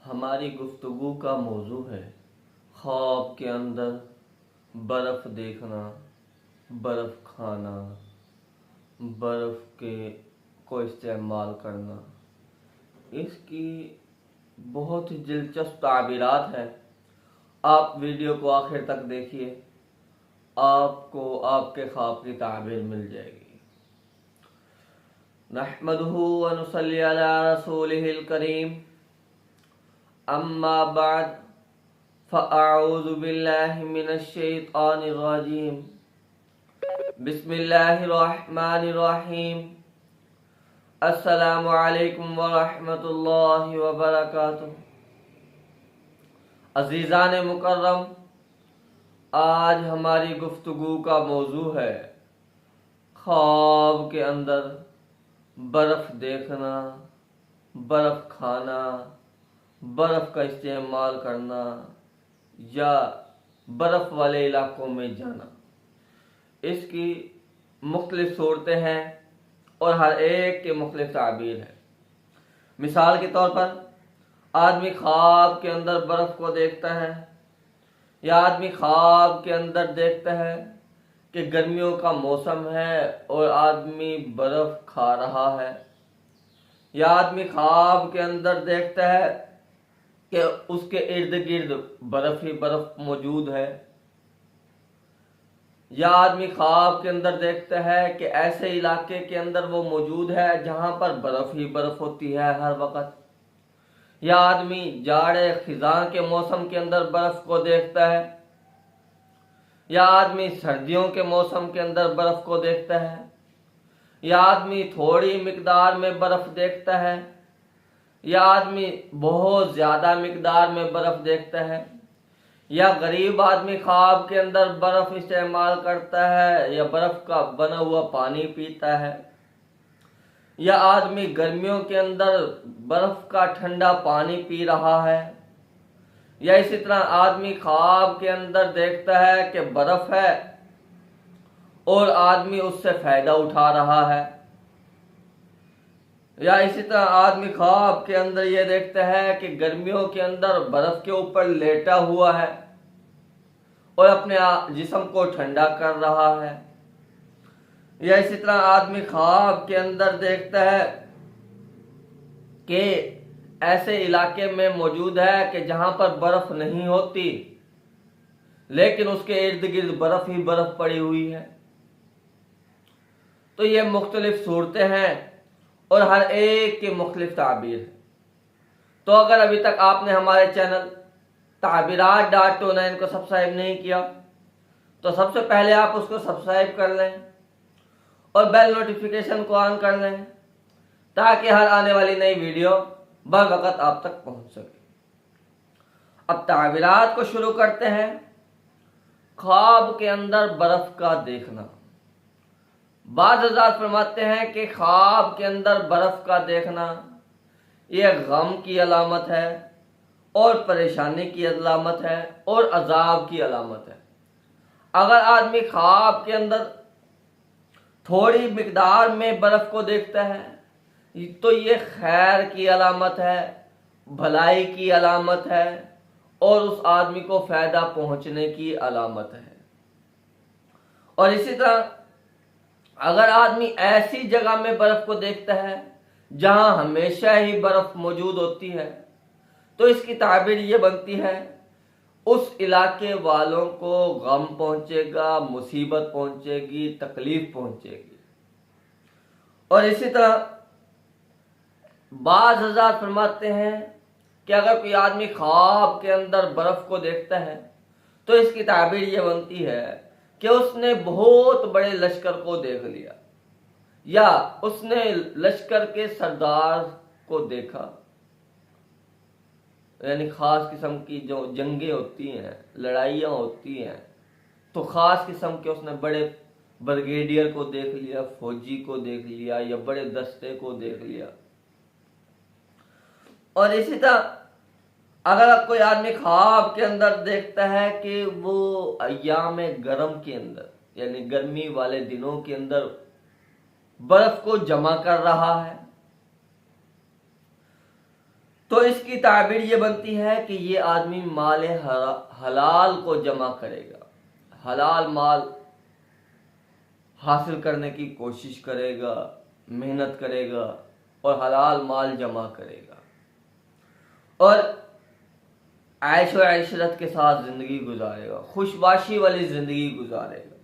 हमारी गुफ्तगू का मौजू है ख्वाब के अंदर बर्फ़ देखना, बर्फ़ खाना, बर्फ़ के को इस्तेमाल करना। इसकी बहुत ही दिलचस्प ताबीरात हैं। आप वीडियो को आखिर तक देखिए, आपको आपके ख्वाब की ताबीर मिल जाएगी। नहमदुहु व नुसल्ली अला रसूलिहिल करीम, अम्मा बाद, फ़अऊज़ु बिल्लाहि मिनश शैतानिर रजीम, बिस्मिल्लाहिर रहमानिर रहीम। अस्सलामु अलैकुम व रहमतुल्लाहि व बरकातुहू। अज़ीज़ान मुकर्रम, आज हमारी गुफ्तगू का मौजू है ख्वाब के अंदर बर्फ़ देखना, बर्फ़ खाना, बर्फ़ का इस्तेमाल करना या बर्फ़ वाले इलाकों में जाना। इसकी मुख्तलिफ सूरतें हैं और हर एक के मुख्तलिफ ताबीर है। मिसाल के तौर पर आदमी ख्वाब के अंदर बर्फ़ को देखता है, या आदमी ख्वाब के अंदर देखता है कि गर्मियों का मौसम है और आदमी बर्फ़ खा रहा है, या आदमी ख्वाब के अंदर देखता है कि उसके इर्द गिर्द बर्फ़ ही बर्फ़ मौजूद है, या आदमी ख्वाब के अंदर देखता है कि ऐसे इलाके के अंदर वो मौजूद है जहाँ पर बर्फ़ ही बर्फ़ होती है हर वक़्त, या आदमी जाड़े खिज़ां के मौसम के अंदर बर्फ़ को देखता है, या आदमी सर्दियों के मौसम के अंदर बर्फ़ को देखता है, या आदमी थोड़ी मिकदार में बर्फ़ देखता है, या आदमी बहुत ज़्यादा मिकदार में बर्फ़ देखता है, या गरीब आदमी ख्वाब के अंदर बर्फ़ इस्तेमाल करता है या बर्फ़ का बना हुआ पानी पीता है, या आदमी गर्मियों के अंदर बर्फ़ का ठंडा पानी पी रहा है, या इसी तरह आदमी ख्वाब के अंदर देखता है कि बर्फ़ है और आदमी उससे फ़ायदा उठा रहा है, या इसी तरह आदमी ख्वाब के अंदर ये देखता है कि गर्मियों के अंदर बर्फ़ के ऊपर लेटा हुआ है और अपने जिस्म को ठंडा कर रहा है, या इसी तरह आदमी ख्वाब के अंदर देखता है कि ऐसे इलाके में मौजूद है कि जहां पर बर्फ़ नहीं होती लेकिन उसके इर्द गिर्द बर्फ़ ही बर्फ़ पड़ी हुई है। तो ये मुख्तलिफ सूरतें हैं और हर एक की मुख्तलिफ ताबीर है। तो अगर अभी तक आपने हमारे चैनल ताबीरात.29 को सब्सक्राइब नहीं किया तो सबसे पहले आप उसको सब्सक्राइब कर लें और बेल नोटिफिकेशन को ऑन कर लें ताकि हर आने वाली नई वीडियो बवक्त आप तक पहुंच सके। अब ताबीरात को शुरू करते हैं। ख्वाब के अंदर बर्फ़ का देखना। बाज़ हज़रात फरमाते हैं कि ख्वाब के अंदर बर्फ़ का देखना यह गम की अलामत है और परेशानी की अलामत है और अजाब की अलामत है। अगर आदमी ख्वाब के अंदर थोड़ी मिकदार में बर्फ़ को देखता है तो ये खैर की अलामत है, भलाई की अलामत है और उस आदमी को फ़ायदा पहुंचने की अलामत है। और इसी तरह अगर आदमी ऐसी जगह में बर्फ़ को देखता है जहां हमेशा ही बर्फ़ मौजूद होती है तो इसकी ताबीर ये बनती है उस इलाके वालों को गम पहुंचेगा, मुसीबत पहुंचेगी, तकलीफ पहुंचेगी। और इसी तरह बाज़ हज़रात फरमाते हैं कि अगर कोई आदमी ख्वाब के अंदर बर्फ़ को देखता है तो इसकी ताबीर ये बनती है कि उसने बहुत बड़े लश्कर को देख लिया या उसने लश्कर के सरदार को देखा, यानी ख़ास किस्म की जो जंगें होती हैं, लड़ाइयाँ होती हैं, तो ख़ास किस्म के उसने बड़े ब्रिगेडियर को देख लिया, फौजी को देख लिया या बड़े दस्ते को देख लिया। और इसी तरह अगर कोई आदमी ख्वाब के अंदर देखता है कि वो अय्याम गरम के अंदर यानी गर्मी वाले दिनों के अंदर बर्फ़ को जमा कर रहा है तो इसकी ताबीर ये बनती है कि ये आदमी माल हलाल को जमा करेगा, हलाल माल हासिल करने की कोशिश करेगा, मेहनत करेगा और हलाल माल जमा करेगा और ऐश व ऐशरत के साथ जिंदगी गुजारेगा, खुशबाशी वाली जिंदगी गुजारेगा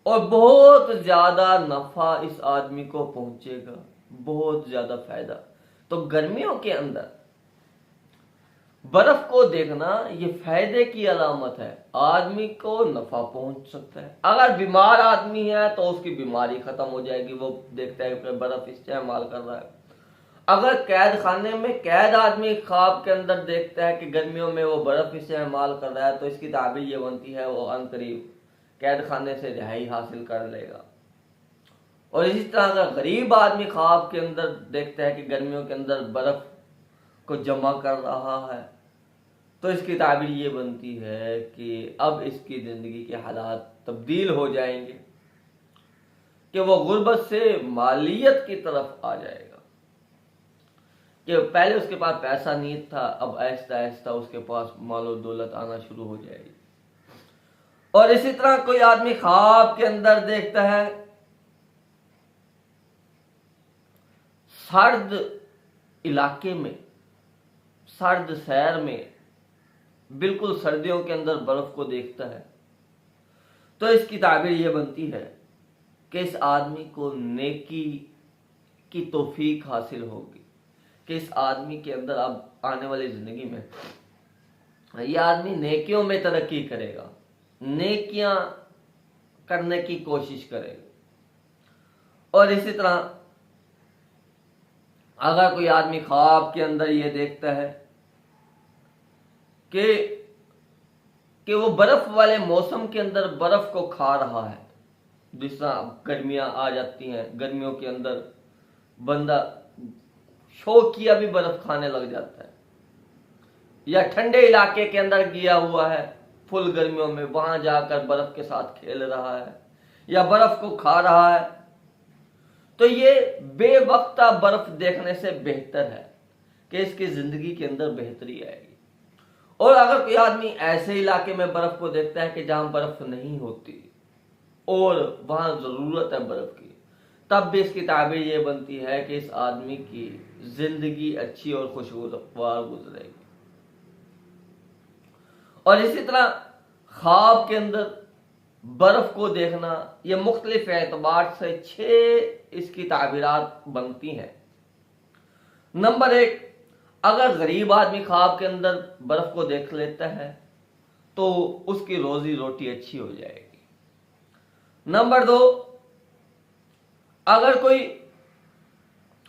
और बहुत ज्यादा नफा इस आदमी को पहुंचेगा, बहुत ज्यादा फायदा। तो गर्मियों के अंदर बर्फ को देखना ये फायदे की अलामत है, आदमी को नफा पहुंच सकता है। अगर बीमार आदमी है तो उसकी बीमारी खत्म हो जाएगी, वो देखता है कि बर्फ इस्तेमाल कर रहा है। अगर कैद खाने में कैद आदमी ख्वाब के अंदर देखता है कि गर्मियों में वो बर्फ इस्तेमाल कर रहा है, तो इसकी ताबीर ये बनती है वो अनकरीब कैद खाने से रिहाई हासिल कर लेगा। और इसी तरह अगर गरीब आदमी ख्वाब के अंदर देखता है कि गर्मियों के अंदर बर्फ को जमा कर रहा है, तो इसकी ताबीर ये बनती है कि अब इसकी जिंदगी के हालात तब्दील हो जाएंगे कि वो गुर्बत से मालियत की तरफ आ जाएगा, कि पहले उसके पास पैसा नहीं था, अब आहिस्ता आहिस्ता उसके पास मालो दौलत आना शुरू हो जाएगी। और इसी तरह कोई आदमी ख्वाब के अंदर देखता है सर्द इलाके में, सर्द शहर में, बिल्कुल सर्दियों के अंदर बर्फ को देखता है, तो इसकी ताबीर ये बनती है कि इस आदमी को नेकी की तौफीक हासिल होगी, कि इस आदमी के अंदर अब आने वाली जिंदगी में यह आदमी नेकियों में तरक्की करेगा, नेकियां करने की कोशिश करेगा। और इसी तरह अगर कोई आदमी ख्वाब के अंदर ये देखता है कि वो बर्फ वाले मौसम के अंदर बर्फ को खा रहा है, जिस तरह गर्मियां आ जाती हैं, गर्मियों के अंदर बंदा शौकिया भी बर्फ खाने लग जाता है, या ठंडे इलाके के अंदर गया हुआ है फुल गर्मियों में, वहां जाकर बर्फ के साथ खेल रहा है या बर्फ को खा रहा है, तो ये बेवक्ता बर्फ देखने से बेहतर है कि इसकी जिंदगी के अंदर बेहतरी आएगी। और अगर कोई आदमी ऐसे इलाके में बर्फ को देखता है कि जहां बर्फ नहीं होती और वहां जरूरत है बर्फ की, तब भी इसकी ताबीर ये बनती है कि इस आदमी की जिंदगी अच्छी और खुशगवार गुजरेगी। और इसी तरह ख्वाब के अंदर बर्फ को देखना, ये मुख्तलिफ एतबार से 6 इसकी ताबीरात बनती हैं। नंबर 1, अगर गरीब आदमी ख्वाब के अंदर बर्फ को देख लेता है तो उसकी रोजी रोटी अच्छी हो जाएगी। नंबर 2, अगर कोई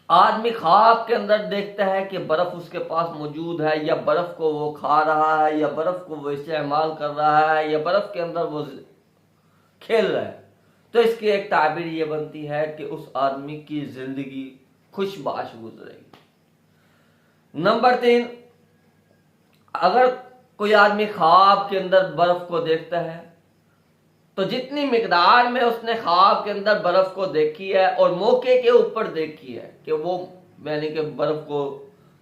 आदमी ख्वाब के अंदर देखता है कि बर्फ उसके पास मौजूद है, या बर्फ को वो खा रहा है, या बर्फ को वो इस्तेमाल कर रहा है, या बर्फ के अंदर वो खेल रहा है, तो इसकी एक ताबीर ये बनती है कि उस आदमी की जिंदगी खुशबाश गुजरेगी। नंबर 3, अगर कोई आदमी ख्वाब के अंदर बर्फ को देखता है तो जितनी मिकदार में उसने ख्वाब के अंदर बर्फ को देखी है और मौके के ऊपर देखी है, कि वो यानी कि बर्फ को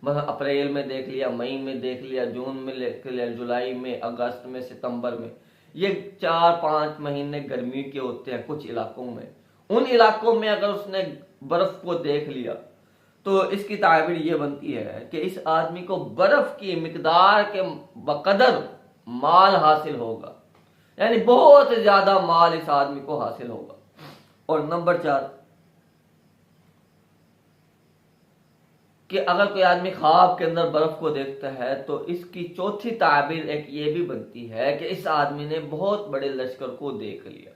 अप्रैल में देख लिया, मई में देख लिया, जून में देख लिया, जुलाई में, अगस्त में, सितंबर में, ये 4-5 महीने गर्मी के होते हैं कुछ इलाकों में, उन इलाकों में अगर उसने बर्फ को देख लिया तो इसकी ताबीर ये बनती है कि इस आदमी को बर्फ की मिकदार के बकदर माल हासिल होगा, यानी बहुत ज्यादा माल इस आदमी को हासिल होगा। और नंबर 4, कि अगर कोई आदमी ख्वाब के अंदर बर्फ को देखता है तो इसकी चौथी ताबीर एक ये भी बनती है कि इस आदमी ने बहुत बड़े लश्कर को देख लिया,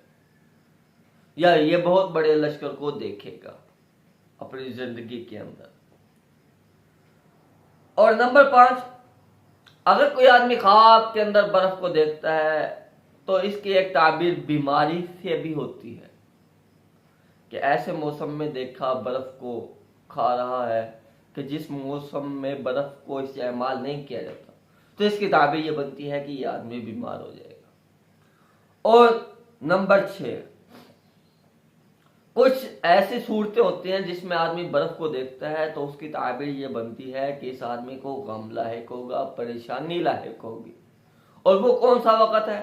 या ये बहुत बड़े लश्कर को देखेगा अपनी जिंदगी के अंदर। और नंबर 5, अगर कोई आदमी ख्वाब के अंदर बर्फ को देखता है तो इसकी एक ताबीर बीमारी से भी होती है, कि ऐसे मौसम में देखा बर्फ को खा रहा है कि जिस मौसम में बर्फ को इस्तेमाल नहीं किया जाता, तो इसकी ताबीर ये बनती है कि यह आदमी बीमार हो जाएगा। और नंबर 6, कुछ ऐसी सूरतें होती हैं जिसमें आदमी बर्फ को देखता है तो उसकी ताबीर ये बनती है कि इस आदमी को गम लाहिक होगा, परेशानी लाहिक होगी। और वो कौन सा वक़्त है?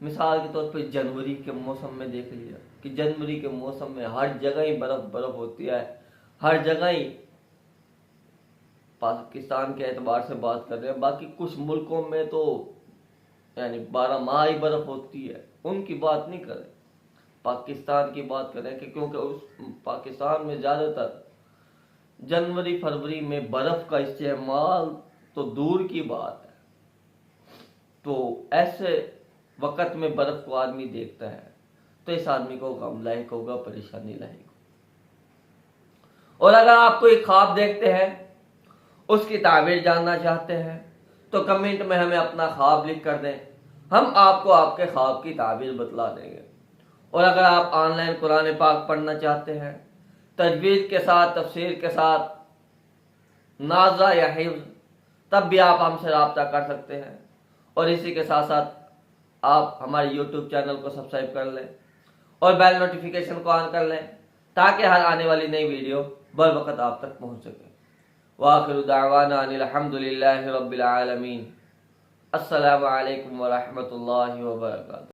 मिसाल के तौर पर जनवरी के मौसम में देख लिया कि जनवरी के मौसम में हर जगह ही बर्फ बर्फ होती है, हर जगह ही। पाकिस्तान के एतबार से बात कर रहे हैं, बाकी कुछ मुल्कों में तो यानी 12 माह ही बर्फ होती है, उनकी बात नहीं करें, पाकिस्तान की बात करें कि क्योंकि उस पाकिस्तान में ज़्यादातर जनवरी फरवरी में बर्फ़ का इस्तेमाल तो दूर की बात है। तो ऐसे वक़्त में बर्फ़ को आदमी देखता है तो इस आदमी को गम लाहिक होगा, परेशानी लाहिक होगा। और अगर आप कोई ख्वाब देखते हैं, उसकी ताबीर जानना चाहते हैं, तो कमेंट में हमें अपना ख्वाब लिख कर दें, हम आपको आपके ख्वाब की ताबीर बतला देंगे। और अगर आप ऑनलाइन कुरान पाक पढ़ना चाहते हैं, तजवीज़ के साथ, तफसीर के साथ, नाज़ा या हिफ्ज़, तब भी आप हमसे रब्ता कर सकते हैं। और इसी के साथ साथ आप हमारे यूट्यूब चैनल को सब्सक्राइब कर लें और बेल नोटिफिकेशन को ऑन कर लें ताकि हर आने वाली नई वीडियो बर वक़्त आप तक पहुँच सके। वाखिरु दावाना अनिल हम्दुलिल्लाहि रब्बिल आलमीन। अस्सलामु अलैकुम व रहमतुल्लाहि व बरकातुहू।